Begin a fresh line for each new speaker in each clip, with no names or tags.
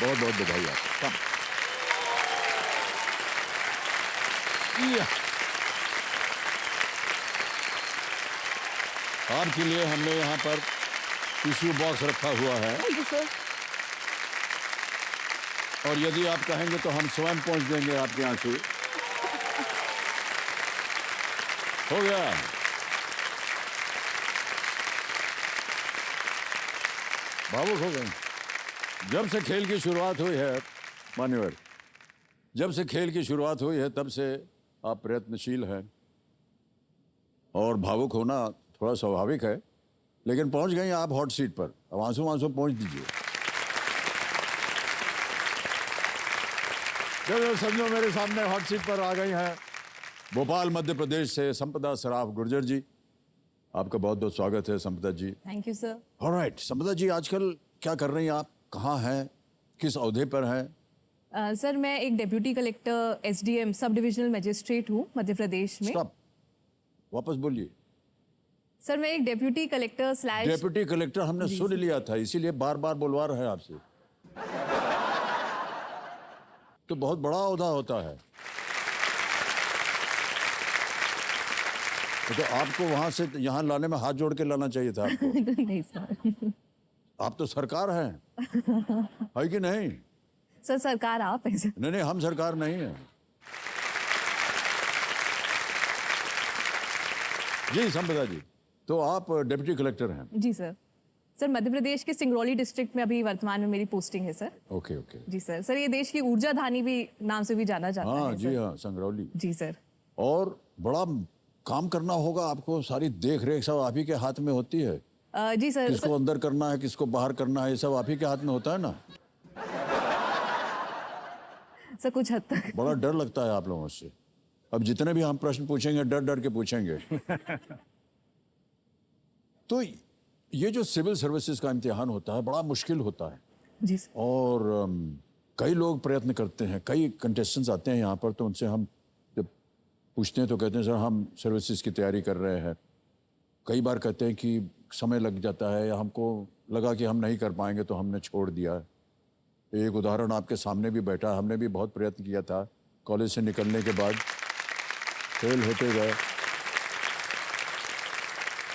बहुत बहुत बधाई आपको। आपके लिए हमने यहाँ पर टिश्यू बॉक्स रखा हुआ है
थैंक यू सर।
और यदि आप कहेंगे तो हम स्वयं पहुंच देंगे आपके यहाँ से। हो गया। भावुक हो गए। जब से खेल की शुरुआत हुई है मान्यवर, जब से खेल की शुरुआत हुई है तब से आप प्रयत्नशील हैं और भावुक होना थोड़ा स्वाभाविक है, लेकिन पहुंच गई आप हॉट सीट पर। अब आंसू आंसू पहुंच दीजिए। चलो समझो मेरे सामने हॉट सीट पर आ गई हैं भोपाल मध्य प्रदेश से संपदा सराफ गुर्जर जी। आपका बहुत बहुत स्वागत है Sampada ji.
Thank you sir.
Alright Sampada ji, आजकल क्या कर रही हैं आप? कहाँ हैं? किस ओहदे पर हैं?
सर मैं एक deputy collector SDM sub divisional magistrate हूँ मध्य प्रदेश में।
स्टॉप, वापस बोलिए।
सर मैं एक deputy collector slash
deputy collector हमने सुन लिया था, इसीलिए बार बार बुलवा रहे हैं आपसे। तो बहुत बड़ा ओहदा होता है। तो आपको वहां से यहाँ लाने में हाथ जोड़ के लाना चाहिए था आपको।
नहीं सर।
आप तो सरकार हैं, है कि नहीं?
सर सरकार आप हैं सर।
नहीं नहीं, हम सरकार नहीं है जी। संपदा जी, तो आप डिप्टी कलेक्टर हैं?
जी सर। सर मध्य प्रदेश के सिंगरौली डिस्ट्रिक्ट में अभी वर्तमान में मेरी पोस्टिंग है सर।
ओके ओके
जी सर। सर ये देश की ऊर्जा धानी भी नाम से भी जाना जाता
हाँ
है
जी,
सर।
हाँ संगरौली।
जी सर।
और बड़ा काम करना होगा आपको, सारी देख रेख सब आप ही के हाथ में होती है।
जी सर।
किसको अंदर करना है, किसको बाहर करना है, ये सब आप ही के हाथ में होता है ना।
सर कुछ हद तक।
बड़ा डर लगता है आप लोगों से। अब जितने भी हम प्रश्न पूछेंगे डर डर के पूछेंगे। तो ये जो सिविल सर्विसेज का इम्तिहान होता है बड़ा मुश्किल होता है।
जी सर।
और कई लोग प्रयत्न करते हैं, कई कंटेस्टेंट्स आते हैं यहाँ पर, तो उनसे हम जब पूछते हैं तो कहते हैं सर हम सर्विसेज की तैयारी कर रहे हैं। कई बार कहते हैं कि समय लग जाता है या हमको लगा कि हम नहीं कर पाएंगे तो हमने छोड़ दिया। एक उदाहरण आपके सामने भी बैठा, हमने भी बहुत प्रयत्न किया था, कॉलेज से निकलने के बाद फेल होते गए।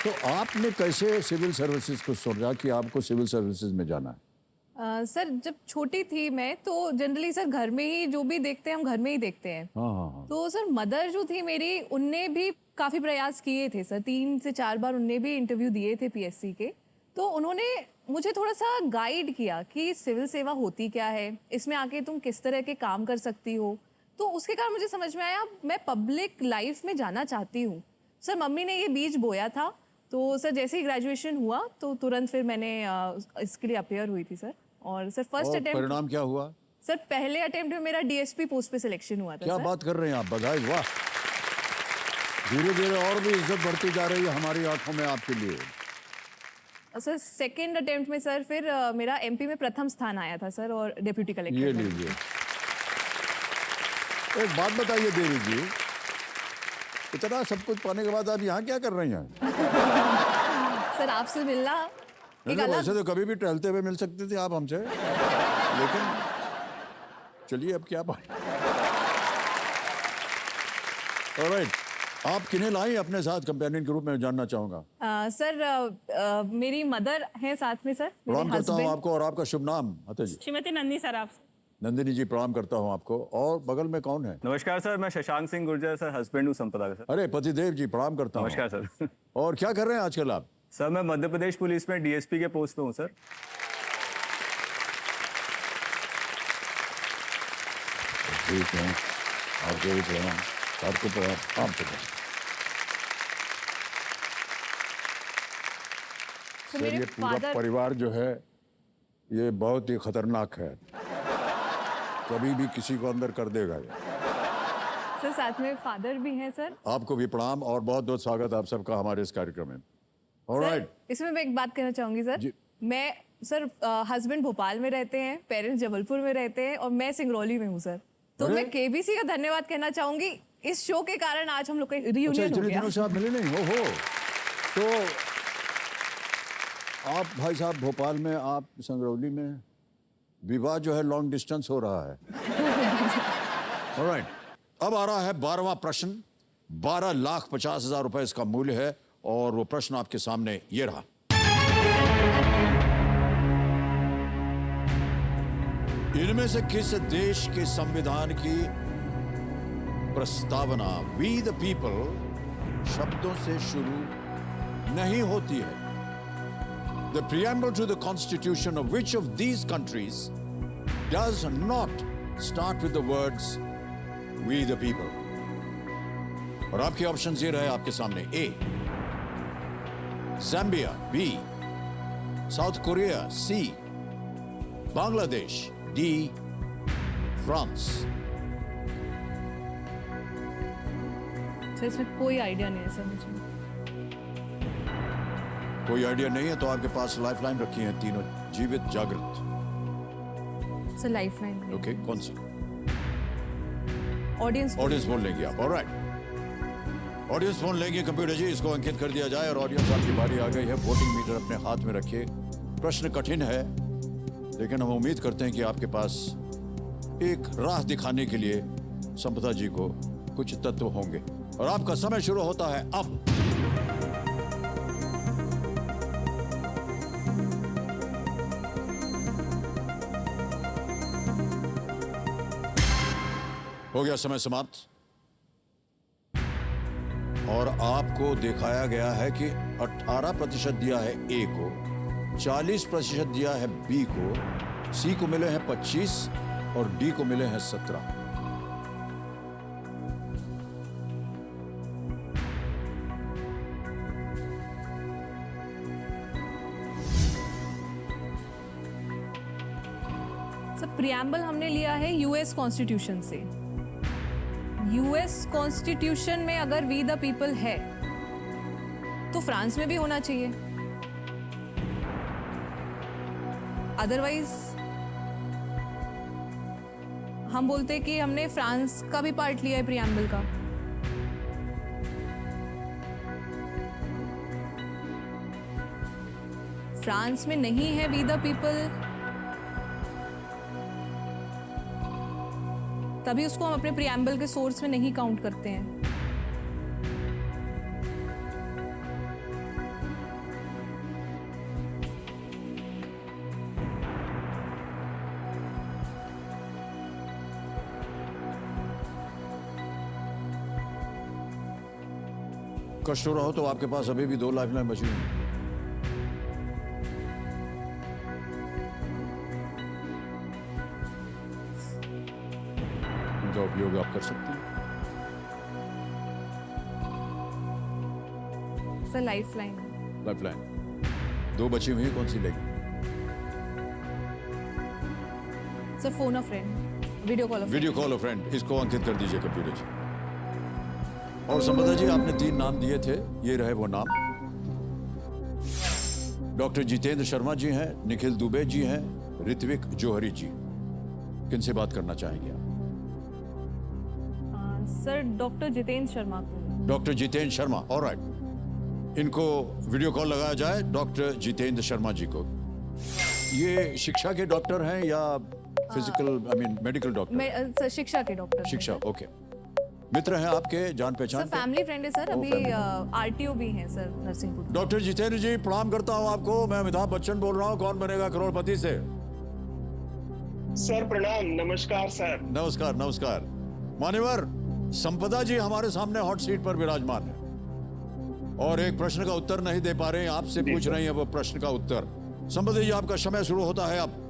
तो आपने कैसे सिविल सर्विसेज को सोचा कि आपको सिविल सर्विसेज में जाना है?
सर जब छोटी थी मैं तो जनरली सर घर में ही जो भी देखते हैं हम घर में ही देखते हैं।
हाँ हाँ हाँ।
तो सर मदर जो थी मेरी उनने भी काफी प्रयास किए थे सर, 3 से 4 बार उनने भी इंटरव्यू दिए थे पीएससी के। तो उन्होंने मुझे थोड़ा सा गाइड किया कि सिविल सेवा होती क्या है, इसमें आके तुम किस तरह के काम कर सकती हो। तो उसके कारण मुझे समझ में आया मैं पब्लिक लाइफ में जाना चाहती हूँ। सर मम्मी ने ये बीज बोया था, तो सर जैसे ही ग्रेजुएशन हुआ तो तुरंत फिर मैंने इसके लिए अपेयर हुई थी सर। और सर फर्स्ट
और
अटेम्प्ट।
परिणाम क्या हुआ?
सर पहले अटेम्प्ट में मेरा डीएसपी पोस्ट पे सिलेक्शन हुआ था।
क्या
सर
बात कर रहे हैं आप, बधाई, वाह। धीरे धीरे और भी इज्जत बढ़ती जा रही है हमारी आंखों में आपके लिए।
सर सेकंड अटेम्प्ट में सर फिर मेरा एमपी में प्रथम स्थान आया था सर, और डिप्यूटी कलेक्टर।
ये लीजिए। एक बात बताइए देवी जी, इतना सब कुछ पाने के बाद आप यहाँ क्या कर रही हैं?
सर आपसे मिलना एक अलग।
वैसे तो कभी भी टहलते हुए मिल सकते थे आप हमसे, लेकिन चलिए अब क्या बात। ऑलराइट, आप किन्हें लाई अपने साथ कंपेनियन के रूप में जानना चाहूंगा।
सर मेरी मदर है साथ में सर।
प्रणाम करता हूँ आपको। और आपका शुभ नाम? अतः जी।
श्रीमती नंदी सराफ।
नंदिनी जी प्रणाम करता हूँ आपको। और बगल में कौन है?
नमस्कार सर, मैं शशांक सिंह गुर्जर सर, हस्बैंड हूँ संपदा का सर।
अरे पतिदेव जी प्रणाम करता हूँ।
नमस्कार सर।
और क्या कर रहे हैं आजकल आप?
सर मैं मध्य प्रदेश पुलिस में डीएसपी के पोस्ट पे हूँ सर।
ठीक है, आपको भी प्रणाम, आपको प्रणाम, आपको प्रणाम।
तो
सर
मेरे
ये पूरा
फादर।
परिवार जो है ये बहुत ही खतरनाक है, कभी भी किसी को अंदर कर देगा ये।
सर साथ में फादर भी हैं सर।
आपको भी प्रणाम और बहुत बहुत स्वागत आप सबका हमारे इस कार्यक्रम में। ऑलराइट।
सर इसमें मैं एक बात कहना चाहूंगी सर।
जी।
मैं सर हस्बैंड भोपाल में रहते हैं, पेरेंट्स जबलपुर में रहते हैं और मैं सिंगरौली में हूँ सर। तो
अरे?
मैं केबीसी का धन्यवाद कहना चाहूंगी, इस शो के कारण आज हम लोग का
अच्छा,
रियूनियन हो
इतने
गया।
दिनों से आप मिले नहीं हो। तो आप भाई साहब भोपाल में, आप संगरौली में, विवाह जो है लॉन्ग डिस्टेंस हो रहा है। ऑलराइट, अब आ रहा है 12वां प्रश्न। 12,50,000 रुपए इसका मूल्य है और वो प्रश्न आपके सामने ये रहा। इनमें से किस देश के संविधान की प्रस्तावना वी द पीपल शब्दों से शुरू नहीं होती है? The preamble to the constitution of which of these countries does not start with the words we the people? और आपके ऑप्शंस ये रहे आपके सामने। ए ज़ाम्बिया, बी साउथ कोरिया, सी बांग्लादेश, डी फ्रांस।
सर इसमें कोई आइडिया नहीं है सर मुझे।
कोई आइडिया नहीं है तो आपके पास लाइफलाइन रखी है तीनों, जीवित जागृत।
सर लाइफलाइन
ओके, कौन सी?
ऑडियंस
ऑडियंस फोन लेंगे आप। ऑलराइट, ऑडियंस फोन लेंगे कंप्यूटर जी, इसको अंकित कर दिया जाए। और ऑडियंस आपकी बारी आ गई है। वोटिंग मीटर अपने हाथ में रखिए। प्रश्न कठिन है लेकिन हम उम्मीद करते हैं कि आपके पास एक राह दिखाने के लिए संपदा जी को कुछ तत्व होंगे। और आपका समय शुरू होता है अब। हो गया समय समाप्त। और आपको दिखाया गया है कि 18% दिया है ए को, 40% दिया है बी को, सी को मिले हैं 25 और डी को मिले हैं 17।
सर प्रियम्बल हमने लिया है यूएस कॉन्स्टिट्यूशन से। यूएस कॉन्स्टिट्यूशन में अगर वी द पीपल है तो फ्रांस में भी होना चाहिए, अदरवाइज हम बोलते कि हमने फ्रांस का भी पार्ट लिया है प्रियम्बल का। फ्रांस में नहीं है वी द पीपल, तभी उसको हम अपने प्रियम्बल के सोर्स में नहीं काउंट करते हैं।
कष्ट हो रहा हो तो आपके पास अभी भी 2 लाइफलाइन बची हुई हैं। उनका उपयोग आप कर सकते हैं।
सर लाइफलाइन
लाइफलाइन 2 बची हुई हैं, कौन सी लेंगे?
सर फोन अ friend, video call.
Video call अ फ्रेंड, इसको अंकित कर दीजिए कंप्यूटर जी। और संपदा जी आपने 3 नाम दिए थे, ये रहे वो नाम। डॉक्टर जितेंद्र शर्मा जी हैं, निखिल दुबे जी हैं, ऋत्विक जौहरी जी। किनसे बात करना चाहेंगे आप?
सर डॉक्टर जितेंद्र शर्मा को।
Doctor Jitendra Sharma, alright. इनको वीडियो कॉल लगाया जाए डॉक्टर जितेंद्र शर्मा जी को। ये शिक्षा के डॉक्टर हैं या फिजिकल मेडिकल डॉक्टर?
सर शिक्षा के डॉक्टर।
शिक्षा, ओके। मित्र हैं आपके, जान
सर
पहचान?
फैमिली फ्रेंड है सर, अभी
family
आरटीओ भी हैं सर नरसिंहपुर।
डॉक्टर जितेंद्र जी प्रणाम करता हूं आपको। मैं अमिताभ बच्चन बोल रहा हूं, कौन बनेगा करोड़पति से।
सर प्रणाम, नमस्कार सर।
नमस्कार नमस्कार। मान्यवर संपदा जी हमारे सामने हॉट सीट पर विराजमान है और एक प्रश्न का उत्तर नहीं दे पा रहे हैं, आपसे पूछ रही हैं वो प्रश्न का उत्तर। संपदा जी आपका समय शुरू होता है अब।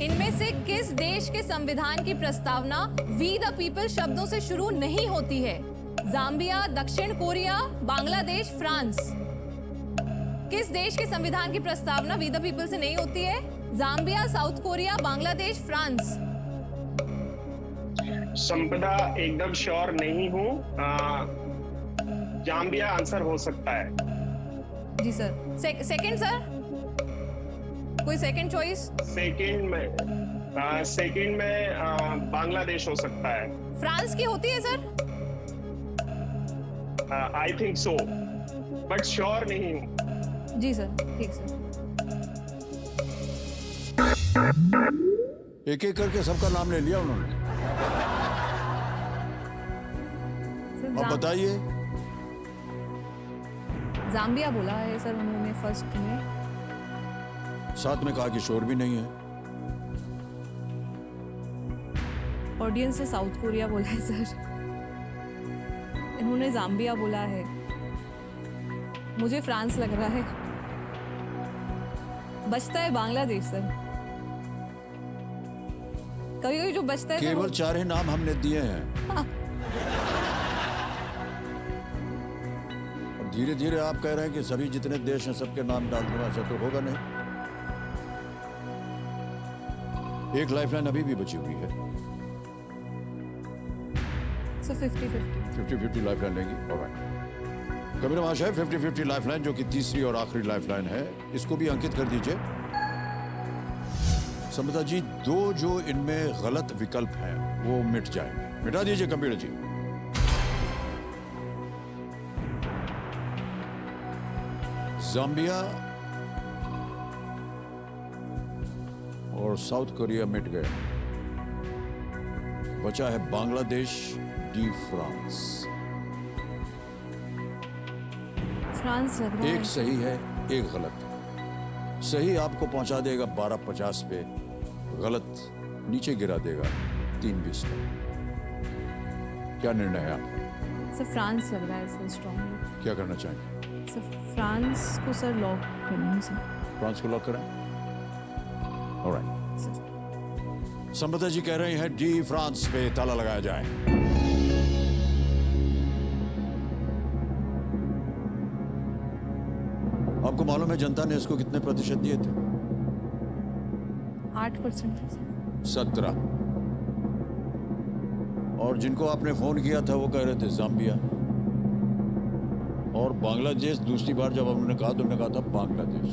इनमें से किस देश के संविधान की प्रस्तावना वी द पीपल शब्दों से शुरू नहीं होती है? जाम्बिया, दक्षिण कोरिया, बांग्लादेश, फ्रांस। किस देश के संविधान की प्रस्तावना वी द पीपल से नहीं होती है? Zambia, south Korea, Bangladesh, France.
संपदा एकदम श्योर नहीं हूँ। जाम्बिया आंसर हो सकता है।
जी सर। सेकंड सर, कोई सेकंड चॉइस?
सेकंड में बांग्लादेश हो सकता है।
फ्रांस की होती है sir?
I think so, but sure नहीं हूँ।
जी सर, ठीक सर।
एक एक करके सबका नाम ले लिया उन्होंने।
सर,
अब बताइए।
जाम्बिया बोला है सर उन्होंने फर्स्ट में।
साथ में कहा कि शोर भी नहीं है।
ऑडियंस से साउथ कोरिया बोला है सर। इन्होंने जाम्बिया बोला है। मुझे फ्रांस लग रहा है। बचता है बांग्लादेश सर। कभी कभी जो बचता है
केवल 4 ही नाम हमने दिए हैं। अब धीरे धीरे आप कह रहे हैं कि सभी जितने देश हैं सबके नाम डाल दूंगा, ऐसा तो होगा नहीं। एक लाइफलाइन अभी भी बची हुई है।
सर 50-50।
50-50 लाइफलाइन लेंगी। ऑलराइट। कबीर महाशय 50-50 लाइफलाइन जो कि तीसरी और आखिरी लाइफलाइन है, इसको भी अंकित कर दीजिए। समता जी, 2 जो इनमें गलत विकल्प हैं वो मिट जाएंगे। मिटा दीजिए कबीर जी। जाम्बिया और साउथ कोरिया मिट गए। बचा है बांग्लादेश, डी फ्रांस।
फ्रांस लग रहा
एक
है।
सही है, एक गलत। सही आपको पहुंचा देगा 12:50 पे, गलत नीचे गिरा देगा 3:20 पे। क्या निर्णय है आपका?
सर फ्रांस लग रहा है सर स्ट्रॉन्ग।
क्या करना चाहेंगे?
सर फ्रांस को सर लॉक करेंगे सर।
फ्रांस को लॉक करें? ऑलराइट।
सर
संपदा जी कह रहे हैं डी फ्रांस पे ताला लगाया जाए। आपको मालूम है जनता ने इसको कितने प्रतिशत दिए थे?
8% है सर।
17। और जिनको आपने फोन किया था वो कह रहे थे जाम्बिया। और बांग्लादेश दूसरी बार जब उन्होंने कहा तो उन्होंने कहा था बांग्लादेश।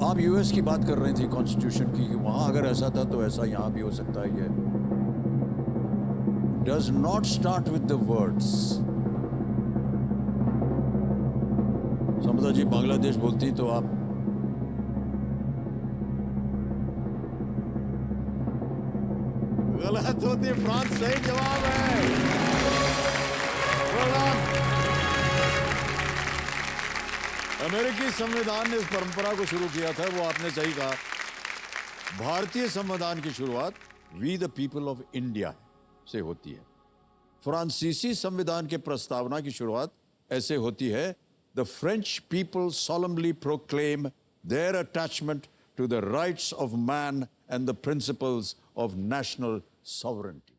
आप यूएस की बात कर रही थी कॉन्स्टिट्यूशन की, कि वहां अगर ऐसा था तो ऐसा यहां भी हो सकता है। ये does not start with the words. समझा जी, बांग्लादेश बोलती तो आप गलत होती। फ्रांस सही जवाब है। अमेरिकी संविधान ने इस परंपरा को शुरू किया था, वो आपने सही कहा। भारतीय संविधान की शुरुआत we the people of India से होती है। फ्रांसीसी संविधान के प्रस्तावना की शुरुआत ऐसे होती है, the French people solemnly proclaim their attachment to the rights of man and the principles of national sovereignty.